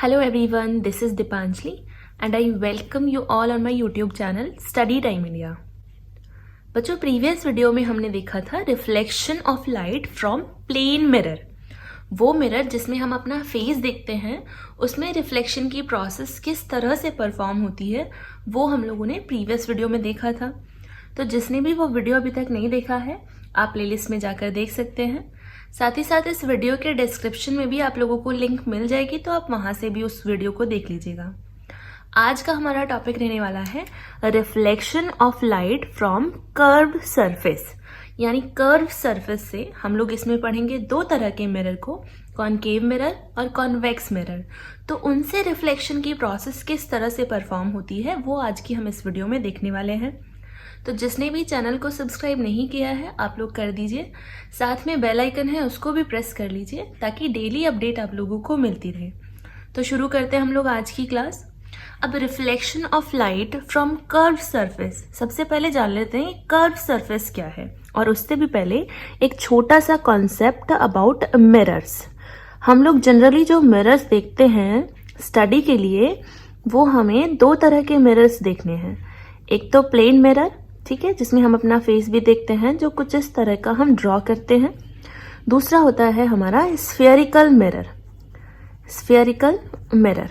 Hello everyone, this is Dipanjali and I welcome you all on my YouTube channel Study Time India। बच्चों previous video में हमने देखा था reflection of light from plane mirror. वो mirror जिसमें हम अपना फेस देखते हैं उसमें रिफ्लेक्शन की प्रोसेस किस तरह से परफॉर्म होती है वो हम लोगों ने प्रीवियस वीडियो में देखा था। तो जिसने भी वो वीडियो अभी तक नहीं देखा है आप प्लेलिस्ट में जाकर देख सकते हैं। साथ ही साथ इस वीडियो के डिस्क्रिप्शन में भी आप लोगों को लिंक मिल जाएगी, तो आप वहां से भी उस वीडियो को देख लीजिएगा। आज का हमारा टॉपिक रहने वाला है reflection of light from curve surface. यानी कर्व सरफेस से हम लोग इसमें पढ़ेंगे दो तरह के मिरर को, कॉनकेव मिरर और कॉन्वेक्स मिरर। तो उनसे रिफ्लेक्शन की प्रोसेस किस तरह से परफॉर्म होती है वो आज की हम इस वीडियो में देखने वाले हैं। तो जिसने भी चैनल को सब्सक्राइब नहीं किया है आप लोग कर दीजिए, साथ में बेल आइकन है उसको भी प्रेस कर लीजिए ताकि डेली अपडेट आप लोगों को मिलती रहे। तो शुरू करते हैं हम लोग आज की क्लास। अब reflection of light from curve surface, सबसे पहले जान लेते हैं कर्व सरफेस क्या है। और उससे भी पहले एक छोटा सा कॉन्सेप्ट अबाउट मिरर्स। हम लोग जनरली जो मिरर्स देखते हैं स्टडी के लिए वो हमें दो तरह के मिरर्स देखने हैं। एक तो प्लेन मिरर, ठीक है, जिसमें हम अपना फेस भी देखते हैं, जो कुछ इस तरह का हम ड्रॉ करते हैं। दूसरा होता है हमारा स्फेरिकल मिरर। स्फेरिकल मिरर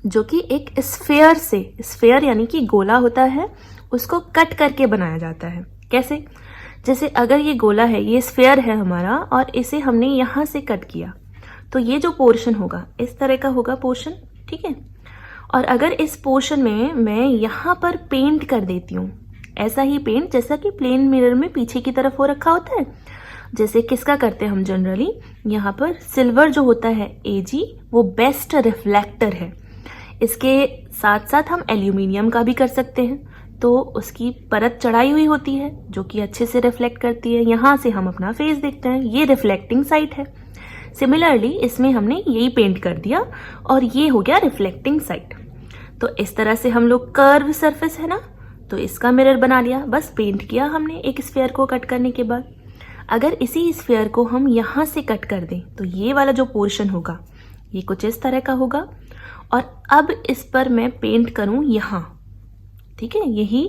जो कि एक स्फेयर से, स्फेयर यानी कि गोला होता है, उसको कट करके बनाया जाता है। कैसे? जैसे अगर ये गोला है, ये स्फेयर है हमारा, और इसे हमने यहां से कट किया तो ये जो पोर्शन होगा इस तरह का होगा पोर्शन, ठीक है। और अगर इस पोर्शन में मैं यहाँ पर पेंट कर देती हूँ, ऐसा ही पेंट जैसा कि प्लेन मिरर में पीछे की तरफ हो रखा होता है, जैसे किसका करते हैं हम जनरली, यहाँ पर सिल्वर जो होता है Ag वो बेस्ट रिफ्लेक्टर है। इसके साथ साथ हम एल्यूमिनियम का भी कर सकते हैं, तो उसकी परत चढ़ाई हुई होती है जो कि अच्छे से रिफ्लेक्ट करती है। यहाँ से हम अपना फेस देखते हैं, ये रिफ्लेक्टिंग साइड है। सिमिलरली इसमें हमने यही पेंट कर दिया और ये हो गया रिफ्लेक्टिंग साइड। तो इस तरह से हम लोग कर्व सरफेस है ना, तो इसका मिरर बना लिया, बस पेंट किया हमने एक स्फेयर को कट करने के बाद। अगर इसी स्फेयर को हम यहाँ से कट कर दें तो ये वाला जो पोर्शन होगा ये कुछ इस तरह का होगा। और अब इस पर मैं पेंट करूं यहाँ, ठीक है, यही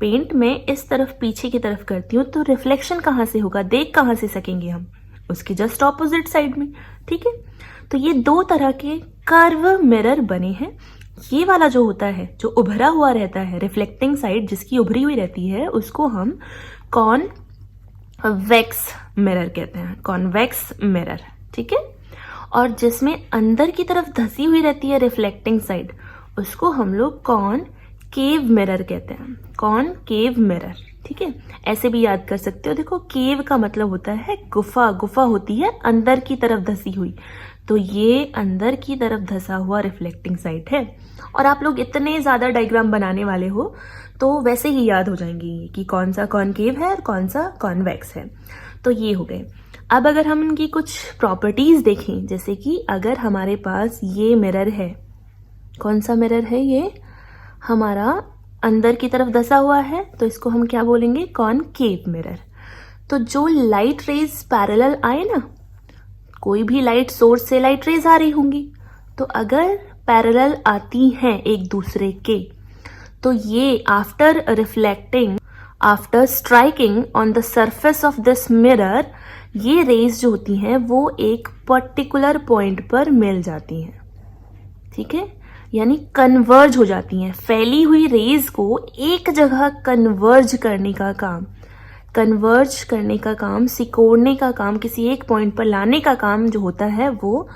पेंट मैं इस तरफ पीछे की तरफ करती हूँ, तो रिफ्लेक्शन कहाँ से होगा, देख कहाँ से सकेंगे हम, उसके जस्ट ऑपोजिट साइड में, ठीक है। तो ये दो तरह के कर्व मिरर बने हैं। ये वाला जो होता है, जो उभरा हुआ रहता है, रिफ्लेक्टिंग साइड जिसकी उभरी हुई रहती है, उसको हम कॉन्वेक्स मिरर कहते हैं, कॉन्वेक्स मिरर, ठीक है। और जिसमें अंदर की तरफ धसी हुई रहती है रिफ्लेक्टिंग साइड, उसको हम लोग कॉनकेव मिरर कहते हैं, कॉनकेव मिरर, ठीक है। ऐसे भी याद कर सकते हो, देखो केव का मतलब होता है गुफा, गुफा होती है अंदर की तरफ धसी हुई, तो ये अंदर की तरफ धसा हुआ रिफ्लेक्टिंग साइड है। और आप लोग इतने ज्यादा डायग्राम बनाने वाले हो तो वैसे ही याद हो जाएंगे कि कौन सा कॉनकेव है और कौन सा कॉन्वेक्स है। तो ये हो गए। अब अगर हम इनकी कुछ प्रॉपर्टीज देखें, जैसे कि अगर हमारे पास ये मिरर है, कौन सा मिरर है, ये हमारा अंदर की तरफ धसा हुआ है, तो इसको हम क्या बोलेंगे, कॉनकेव मिरर। तो जो लाइट रेज पैरेलल आए ना, कोई भी लाइट सोर्स से लाइट रेज आ रही होंगी, तो अगर पैरेलल आती हैं एक दूसरे के, तो ये after reflecting, after striking on the surface of this mirror, ये रेज जो होती हैं वो एक पर्टिकुलर पॉइंट पर मिल जाती हैं, ठीक है, यानी कन्वर्ज हो जाती हैं। फैली हुई रेज को एक जगह कन्वर्ज करने का काम, कन्वर्ज करने का काम, सिकोड़ने का काम, किसी एक पॉइंट पर लाने का काम जो होता है वो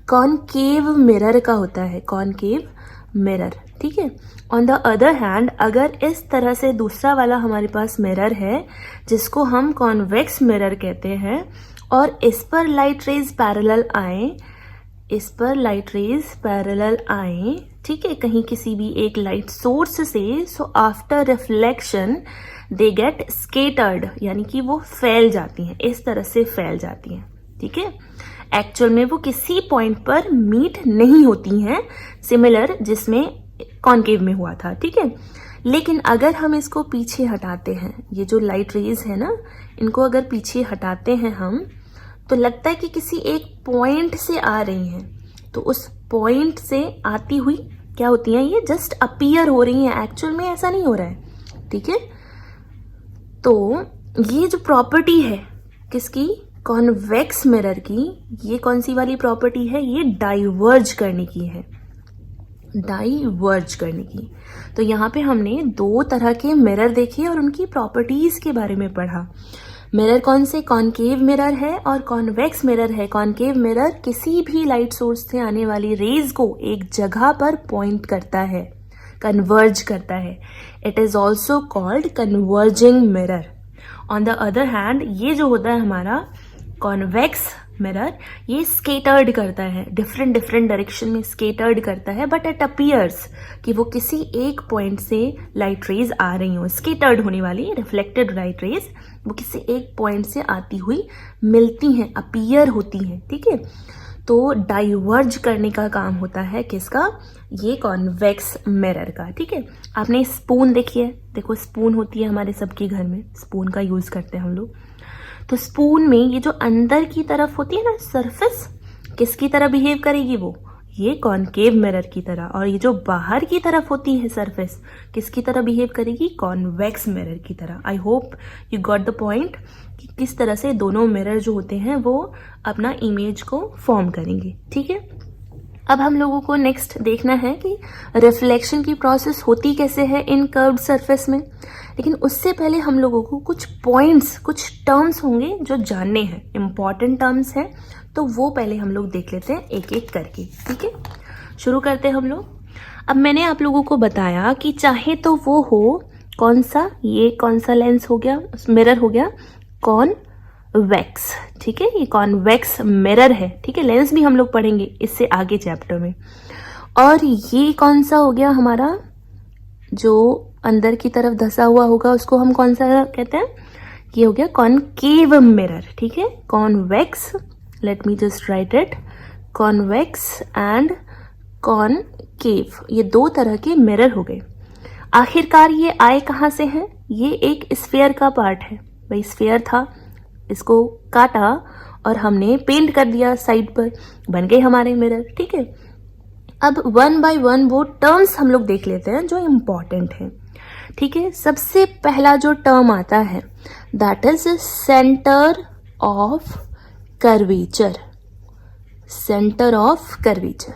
कॉनकेव मिरर का होता है, कॉनकेव मिरर, ठीक है। ऑन द अदर हैंड, अगर इस तरह से दूसरा वाला हमारे पास मिरर है जिसको हम कॉन्वेक्स मिरर कहते हैं, और इस पर लाइट रेज पैरेलल आए, इस पर लाइट रेज पैरेलल आए, ठीक है, कहीं किसी भी एक लाइट सोर्स से, so after reflection they get scattered, यानी कि वो फैल जाती हैं, इस तरह से फैल जाती हैं, ठीक है। एक्चुअल में वो किसी पॉइंट पर मीट नहीं होती हैं, सिमिलर जिसमें कॉनकेव में हुआ था, ठीक है। लेकिन अगर हम इसको पीछे हटाते हैं, ये जो लाइट रेज है ना, इनको अगर पीछे हटाते हैं हम, तो लगता है कि किसी एक पॉइंट से आ रही हैं, तो उस पॉइंट से आती हुई क्या होती हैं, ये जस्ट अपीयर हो रही हैं, एक्चुअल में ऐसा नहीं हो रहा है, ठीक है। तो ये जो प्रॉपर्टी है किसकी, कॉन्वेक्स मिरर की, ये कौन सी वाली प्रॉपर्टी है, ये डाइवर्ज करने की है, डाइवर्ज करने की। तो यहाँ पे हमने दो तरह के मिरर देखे और उनकी प्रॉपर्टीज के बारे में पढ़ा। मिरर कौन से, कॉनकेव मिरर है और कॉन्वेक्स मिरर है। कॉनकेव मिरर किसी भी लाइट सोर्स से आने वाली रेज को एक जगह पर पॉइंट करता है, कन्वर्ज करता है। It is also called converging mirror. On the other hand ये जो होता है हमारा कॉन्वेक्स मिरर, ये स्केटर्ड करता है, डिफरेंट डिफरेंट डायरेक्शन में स्केटर्ड करता है, बट इट अपीयर्स कि वो किसी एक पॉइंट से लाइट रेज आ रही हो। स्केटर्ड होने वाली रिफ्लेक्टेड लाइट रेज वो किसी एक पॉइंट से आती हुई मिलती हैं, अपीयर होती हैं, ठीक है। तो डाइवर्ज करने का काम होता है किसका, ये कॉन्वेक्स मिरर का, ठीक है। आपने स्पून देखी है, देखो स्पून होती है हमारे सबके घर में, स्पून का यूज करते हैं हम लोग। तो स्पून में ये जो अंदर की तरफ होती है ना सरफेस, किसकी तरह बिहेव करेगी वो, ये कॉनकेव मिरर की तरह। और ये जो बाहर की तरफ होती है सरफेस, किसकी तरह बिहेव करेगी, कॉन्वेक्स मिरर की तरह। I hope you got the point कि किस तरह से दोनों मिरर जो होते हैं वो अपना इमेज को फॉर्म करेंगे, ठीक है। अब हम लोगों को नेक्स्ट देखना है कि रिफ्लेक्शन की प्रोसेस होती कैसे है इन कर्व्ड सरफेस में। लेकिन उससे पहले हम लोगों को कुछ पॉइंट्स, कुछ टर्म्स होंगे जो जानने हैं, इंपॉर्टेंट टर्म्स हैं, तो वो पहले हम लोग देख लेते हैं एक एक करके, ठीक है। शुरू करते हैं हम लोग। अब मैंने आप लोगों को बताया कि चाहे तो वो हो कौन सा, ये कौन सा लेंस हो गया, मिरर हो गया कॉन्वेक्स, ठीक है, ये कॉन्वेक्स मिरर है, ठीक है। लेंस भी हम लोग पढ़ेंगे इससे आगे चैप्टर में। और ये कौन सा हो गया हमारा, जो अंदर की तरफ धसा हुआ होगा उसको हम कौन सा कहते हैं, ये हो गया कॉनकेव मिरर, ठीक है। Convex, let me just right it, convex and concave, ये दो तरह के मिरर हो गए। आखिरकार ये आए कहाँ से हैं, ये एक स्फीयर का पार्ट है, भाई स्फीयर था, इसको काटा और हमने पेंट कर दिया साइड पर, बन गए हमारे मिरर, ठीक है। अब वन बाय वन वो टर्म्स हम लोग देख लेते हैं जो इम्पॉर्टेंट हैं, ठीक है। सबसे पहला जो टर्म आता है that is centre of curvature, centre of curvature,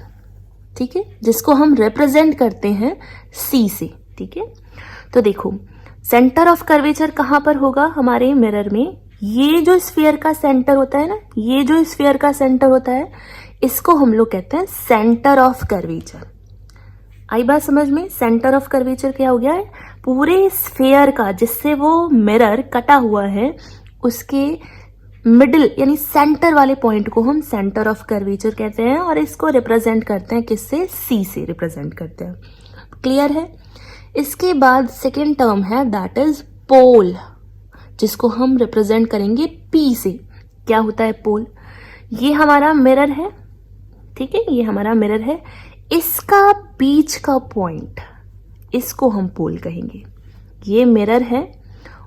ठीक है, जिसको हम रिप्रेजेंट करते हैं सी से, ठीक है। तो देखो सेंटर ऑफ कर्वेचर कहाँ पर होगा हमारे मिरर में, ये जो स्फीयर का सेंटर होता है ना, ये जो स्फीयर का सेंटर होता है, इसको हम लोग कहते हैं सेंटर ऑफ कर्वेचर। आई बात समझ में, सेंटर ऑफ कर्वेचर क्या हो गया है, पूरे स्फीयर का जिससे वो मिरर कटा हुआ है उसके मिडिल यानी सेंटर वाले पॉइंट को हम सेंटर ऑफ कर्वेचर कहते हैं, और इसको रिप्रेजेंट करते हैं किससे, सी से रिप्रेजेंट करते हैं। क्लियर है। इसके बाद सेकेंड टर्म है दैट इज पोल, जिसको हम रिप्रेजेंट करेंगे पी से। क्या होता है पोल, ये हमारा मिरर है, ठीक है, ये हमारा मिरर है, इसका बीच का पॉइंट, इसको हम पोल कहेंगे। ये मिरर है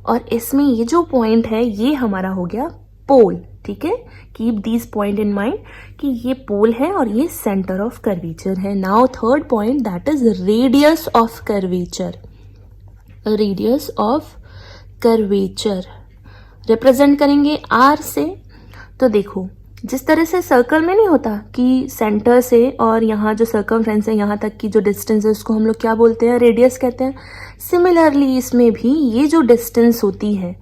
और इसमें ये जो पॉइंट है ये हमारा हो गया पोल, ठीक है। Keep this point in mind कि ये पोल है और ये सेंटर ऑफ कर्वेचर है। Now third point that is radius of curvature, radius of curvature represent करेंगे आर से। तो देखो जिस तरह से सर्कल में नहीं होता कि सेंटर से और यहाँ जो सर्कमफ्रेंस है यहाँ तक की जो डिस्टेंस है उसको हम लोग क्या बोलते हैं, रेडियस कहते हैं। सिमिलरली इसमें भी ये जो डिस्टेंस होती है,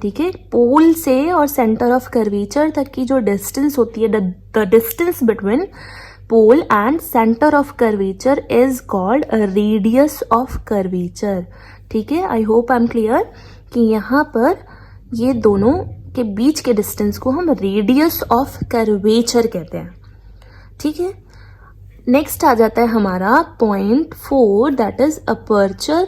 ठीक है, पोल से और सेंटर ऑफ कर्वेचर तक की जो डिस्टेंस होती है, the distance between pole and centre of curvature is called radius of curvature, ठीक है। I hope I am clear कि यहाँ पर ये दोनों के बीच के डिस्टेंस को हम रेडियस ऑफ कर्वेचर कहते हैं, ठीक है। नेक्स्ट आ जाता है हमारा पॉइंट 4 दैट इज अपर्चर।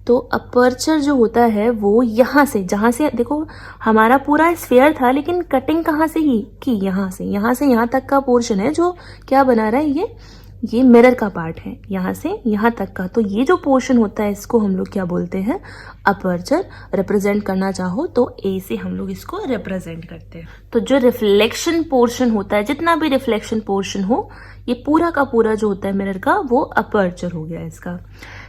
तो अपर्चर जो होता है वो यहाँ से, जहाँ से देखो हमारा पूरा स्फीयर था लेकिन कटिंग कहाँ से ही की, यहाँ से यहाँ तक का पोर्शन है जो क्या बना रहा है, ये ये मिरर का पार्ट है, यहाँ से यहाँ तक का। तो ये जो पोर्शन होता है इसको हम लोग क्या बोलते हैं, अपर्चर। रिप्रेजेंट करना चाहो तो ए से हम लोग इसको रिप्रेजेंट करते हैं। तो जो रिफ्लेक्शन पोर्शन होता है, जितना भी रिफ्लेक्शन पोर्शन हो, ये पूरा का पूरा जो होता है मिरर का, वो अपर्चर हो गया इसका।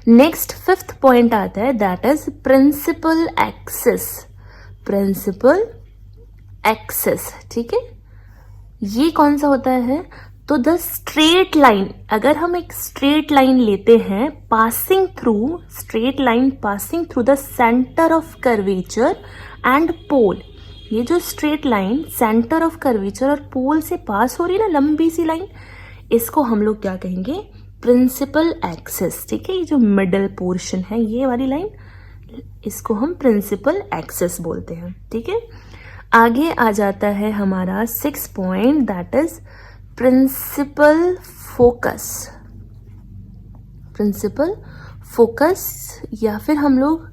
नेक्स्ट 5th पॉइंट आता है, that is principal axis. Principal axis, ठीक है, ये कौन सा होता है, तो द स्ट्रेट लाइन, अगर हम एक स्ट्रेट लाइन लेते हैं passing through, straight line passing through the centre of curvature and pole, ये जो straight line centre of curvature और पोल से पास हो रही है ना, लंबी सी लाइन, इसको हम लोग क्या कहेंगे, प्रिंसिपल एक्सिस, ठीक है। ये जो मिडल पोर्शन है, ये वाली लाइन, इसको हम प्रिंसिपल एक्सिस बोलते हैं, ठीक है। आगे आ जाता है हमारा 6th point, that is principal focus. Principal focus, या फिर हम लोग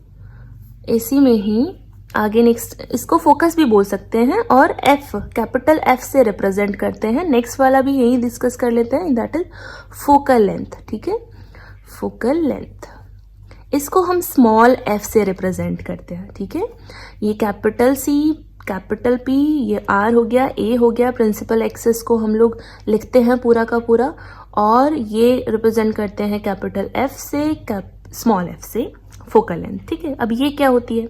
इसी में ही आगे नेक्स्ट इसको फोकस भी बोल सकते हैं, और एफ, कैपिटल एफ से रिप्रेजेंट करते हैं। नेक्स्ट वाला भी यही डिस्कस कर लेते हैं, दैट इज फोकल लेंथ, ठीक है, फोकल लेंथ। इसको हम स्मॉल एफ से रिप्रेजेंट करते हैं, ठीक है। ये कैपिटल सी, कैपिटल पी, ये आर हो गया, ए हो गया, प्रिंसिपल एक्सिस को हम लोग लिखते हैं पूरा का पूरा, और ये रिप्रेजेंट करते हैं कैपिटल एफ से, स्मॉल एफ से फोकल लेंथ, ठीक है। अब ये क्या होती है,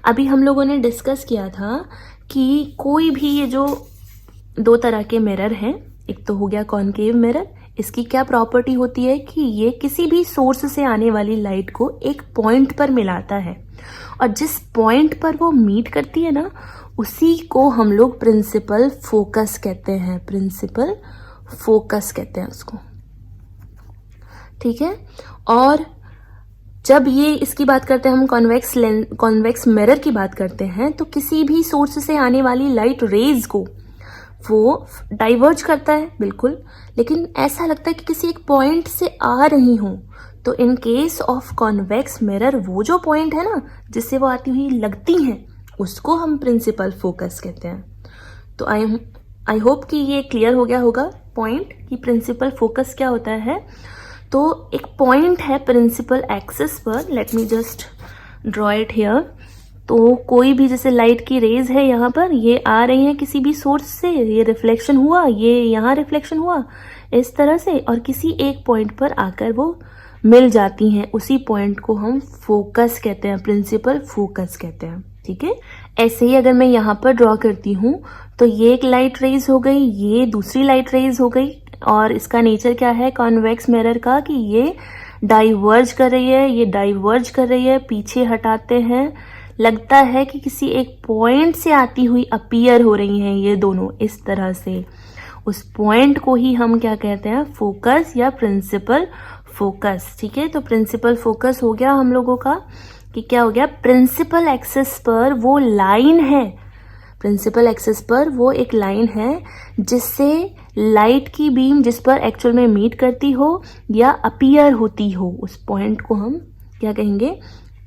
अभी हम लोगों ने डिस्कस किया था कि कोई भी ये जो 2 तरह के मिरर हैं, एक तो हो गया कॉनकेव मिरर, इसकी क्या प्रॉपर्टी होती है कि ये किसी भी सोर्स से आने वाली लाइट को एक पॉइंट पर मिलाता है, और जिस पॉइंट पर वो मीट करती है ना, उसी को हम लोग प्रिंसिपल फोकस कहते हैं, प्रिंसिपल फोकस कहते हैं उसको, ठीक है। और जब ये इसकी बात करते हैं हम कॉन्वेक्स मिरर की बात करते हैं, तो किसी भी सोर्स से आने वाली लाइट रेज को वो डाइवर्ज करता है, बिल्कुल, लेकिन ऐसा लगता है कि किसी एक पॉइंट से आ रही हूं। तो in case of convex mirror, वो जो पॉइंट है ना जिससे वो आती हुई लगती हैं, उसको हम प्रिंसिपल फोकस कहते हैं। तो आई होप कि ये क्लियर हो गया होगा पॉइंट कि प्रिंसिपल फोकस क्या होता है। तो एक पॉइंट है प्रिंसिपल एक्सिस पर, let me just draw it here. तो कोई भी जैसे लाइट की रेज है यहाँ पर, ये आ रही है किसी भी सोर्स से, ये रिफ्लेक्शन हुआ, ये यहाँ रिफ्लेक्शन हुआ इस तरह से, और किसी एक पॉइंट पर आकर वो मिल जाती हैं, उसी पॉइंट को हम फोकस कहते हैं, प्रिंसिपल फोकस कहते हैं, ठीक है। ऐसे ही अगर मैं यहाँ पर ड्रॉ करती हूँ, तो ये एक लाइट रेज हो गई, ये दूसरी लाइट रेज हो गई, और इसका नेचर क्या है कॉन्वेक्स मिरर का, कि ये डाइवर्ज कर रही है, ये डाइवर्ज कर रही है, पीछे हटाते हैं, लगता है कि किसी एक पॉइंट से आती हुई अपीयर हो रही हैं ये दोनों इस तरह से, उस पॉइंट को ही हम क्या कहते हैं, फोकस या प्रिंसिपल फोकस, ठीक है। तो प्रिंसिपल फोकस हो गया हम लोगों का कि क्या हो गया, प्रिंसिपल एक्सिस पर वो लाइन है, प्रिंसिपल एक्सिस पर वो एक लाइन है जिससे लाइट की बीम जिस पर एक्चुअल में मीट करती हो या अपीयर होती हो, उस पॉइंट को हम क्या कहेंगे,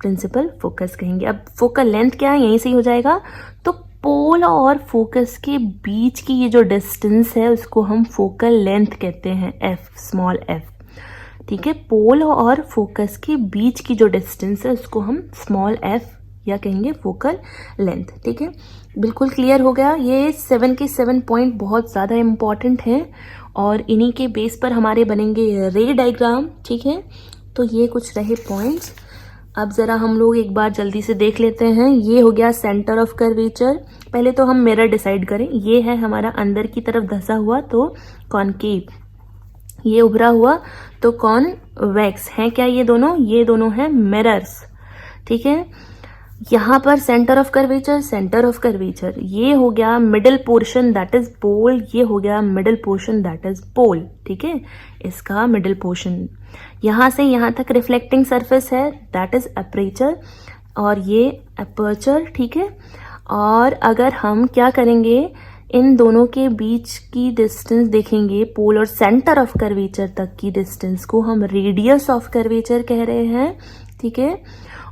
प्रिंसिपल फोकस कहेंगे। अब फोकल लेंथ क्या है, यहीं से ही हो जाएगा। तो पोल और फोकस के बीच की ये जो डिस्टेंस है उसको हम फोकल लेंथ कहते हैं, एफ, स्मॉल एफ, ठीक है। पोल और फोकस के बीच की जो डिस्टेंस है उसको हम स्मॉल एफ या कहेंगे फोकल लेंथ, ठीक है। बिल्कुल क्लियर हो गया। ये 7 के 7 पॉइंट बहुत ज़्यादा इम्पॉर्टेंट हैं और इन्हीं के बेस पर हमारे बनेंगे रे डायग्राम, ठीक है। तो ये कुछ रहे पॉइंट्स। अब ज़रा हम लोग एक बार जल्दी से देख लेते हैं। ये हो गया सेंटर ऑफ कर्वेचर। पहले तो हम मिरर डिसाइड करें। ये है हमारा अंदर की तरफ धंसा हुआ तो कॉनकेव, ये उभरा हुआ तो कॉन्वेक्स है। क्या ये दोनों हैं मिरर्स, ठीक है। यहाँ पर सेंटर ऑफ कर्वेचर, ये हो गया middle portion that is pole, ये हो गया middle portion that is pole, ठीक है। इसका मिडिल पोर्शन यहाँ से यहाँ तक रिफ्लेक्टिंग सरफेस है दैट इज अपर्चर और ये अपर्चर, ठीक है। और अगर हम क्या करेंगे, इन दोनों के बीच की डिस्टेंस देखेंगे, पोल और सेंटर ऑफ कर्वेचर तक की डिस्टेंस को हम रेडियस ऑफ कर्वेचर कह रहे हैं, ठीक है।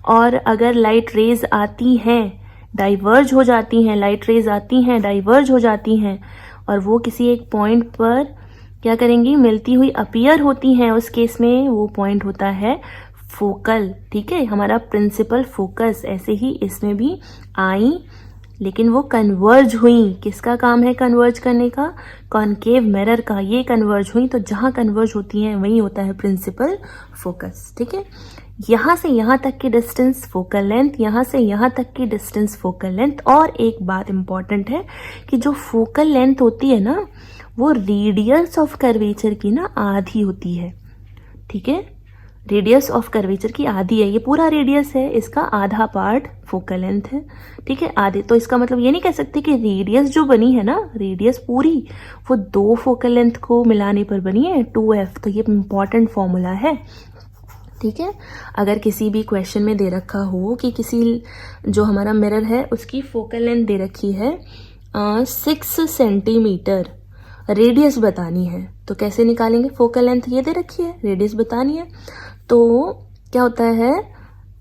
और अगर लाइट रेज आती हैं, डाइवर्ज हो जाती हैं, लाइट रेज आती हैं, डाइवर्ज हो जाती हैं और वो किसी एक पॉइंट पर क्या करेंगी, मिलती हुई अपीयर होती हैं, उस केस में वो पॉइंट होता है फोकल, ठीक है, हमारा प्रिंसिपल फोकस। ऐसे ही इसमें भी आई लेकिन वो कन्वर्ज हुई, किसका काम है कन्वर्ज करने का, कॉनकेव मिरर का, ये कन्वर्ज हुई, तो जहाँ कन्वर्ज होती हैं वही होता है प्रिंसिपल फोकस, ठीक है। यहाँ से यहाँ तक की डिस्टेंस फोकल लेंथ, यहाँ से यहाँ तक की डिस्टेंस फोकल लेंथ। और एक बात इंपॉर्टेंट है कि जो फोकल लेंथ होती है ना, वो रेडियस ऑफ कर्वेचर की ना आधी होती है, ठीक है, रेडियस ऑफ कर्वेचर की आधी है, ये पूरा रेडियस है, इसका आधा पार्ट फोकल लेंथ है, ठीक है, आधे। तो इसका मतलब ये नहीं कह सकते कि रेडियस जो बनी है ना, रेडियस पूरी वो 2 फोकल लेंथ को मिलाने पर बनी है 2f, तो ये इंपॉर्टेंट फॉर्मूला है, ठीक है। अगर किसी भी क्वेश्चन में दे रखा हो कि किसी जो हमारा मिरर है उसकी फोकल लेंथ दे रखी है 6 सेंटीमीटर, रेडियस बतानी है, तो कैसे निकालेंगे, फोकल लेंथ ये दे रखी है, रेडियस बतानी है, तो क्या होता है,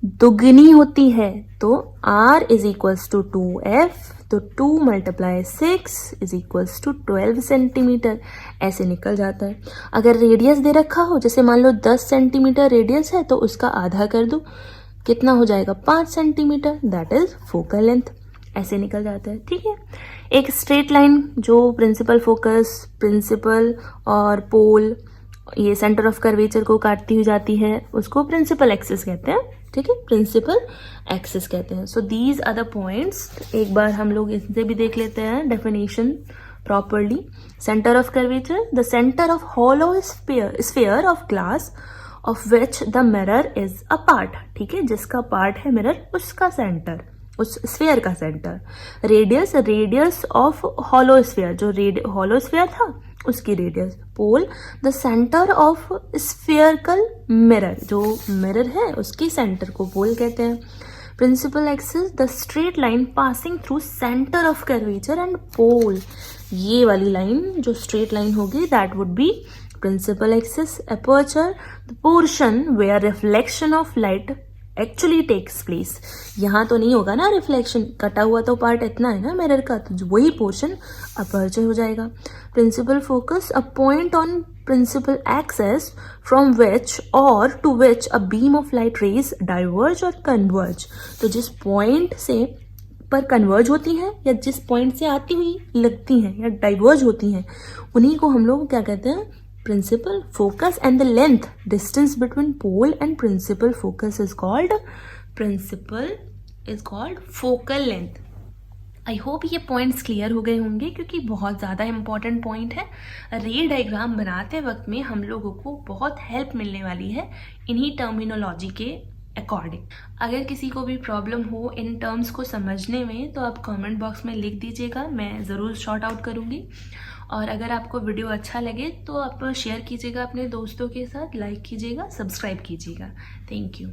दुगनी होती है, तो r is equals to 2f, तो 2 × 6 इज इक्वल्स टू 12 सेंटीमीटर, ऐसे निकल जाता है। अगर रेडियस दे रखा हो, जैसे मान लो 10 सेंटीमीटर रेडियस है, तो उसका आधा कर दो, कितना हो जाएगा 5 centimetre, that is focal length, ऐसे निकल जाता है, ठीक है। एक स्ट्रेट लाइन जो प्रिंसिपल फोकस, प्रिंसिपल और पोल, ये सेंटर ऑफ कर्वेचर को काटती हुई जाती है, उसको प्रिंसिपल एक्सिस कहते हैं, ठीक है, प्रिंसिपल एक्सिस कहते हैं। So these are the points. एक बार हम लोग इनसे भी देख लेते हैं definition properly. Centre of curvature, the centre of hollow sphere of glass of which the mirror is a part, ठीक है, जिसका पार्ट है मिरर उसका सेंटर, उस स्फीयर का centre. Radius, radius of hollow sphere, जो हॉलो स्फीयर था उसकी radius. Pole, the centre of spherical mirror, जो मिरर है उसकी सेंटर को पोल कहते हैं। Principal axis, the straight line passing through centre of curvature and pole, ये वाली लाइन जो स्ट्रेट लाइन होगी that would be principal axis. Aperture, the portion where reflection of light actually takes place, यहाँ तो नहीं होगा ना रिफ्लेक्शन, कटा हुआ तो पार्ट इतना है ना मिरर का, तो वही पोर्शन अपर्चर हो जाएगा। Principal focus, a point on principal axes from which और to which a beam of light rays diverge और कन्वर्ज, तो जिस पॉइंट से पर कन्वर्ज होती हैं या जिस पॉइंट से आती हुई लगती हैं या डाइवर्ज होती हैं, उन्हीं को हम लोग क्या कहते हैं, principal focus। and the length distance between pole and principal focus is called focal length। I hope ये पॉइंट्स क्लियर हो गए होंगे, क्योंकि बहुत ज़्यादा इंपॉर्टेंट पॉइंट है। रे डायग्राम बनाते वक्त में हम लोगों को बहुत हेल्प मिलने वाली है इन्हीं टर्मिनोलॉजी के अकॉर्डिंग। अगर किसी को भी प्रॉब्लम हो इन टर्म्स को समझने में, तो आप कमेंट बॉक्स में लिख दीजिएगा, मैं ज़रूर शॉर्ट आउट करूँगी। और अगर आपको वीडियो अच्छा लगे तो आप शेयर कीजिएगा अपने दोस्तों के साथ, लाइक कीजिएगा, सब्सक्राइब कीजिएगा। Thank you.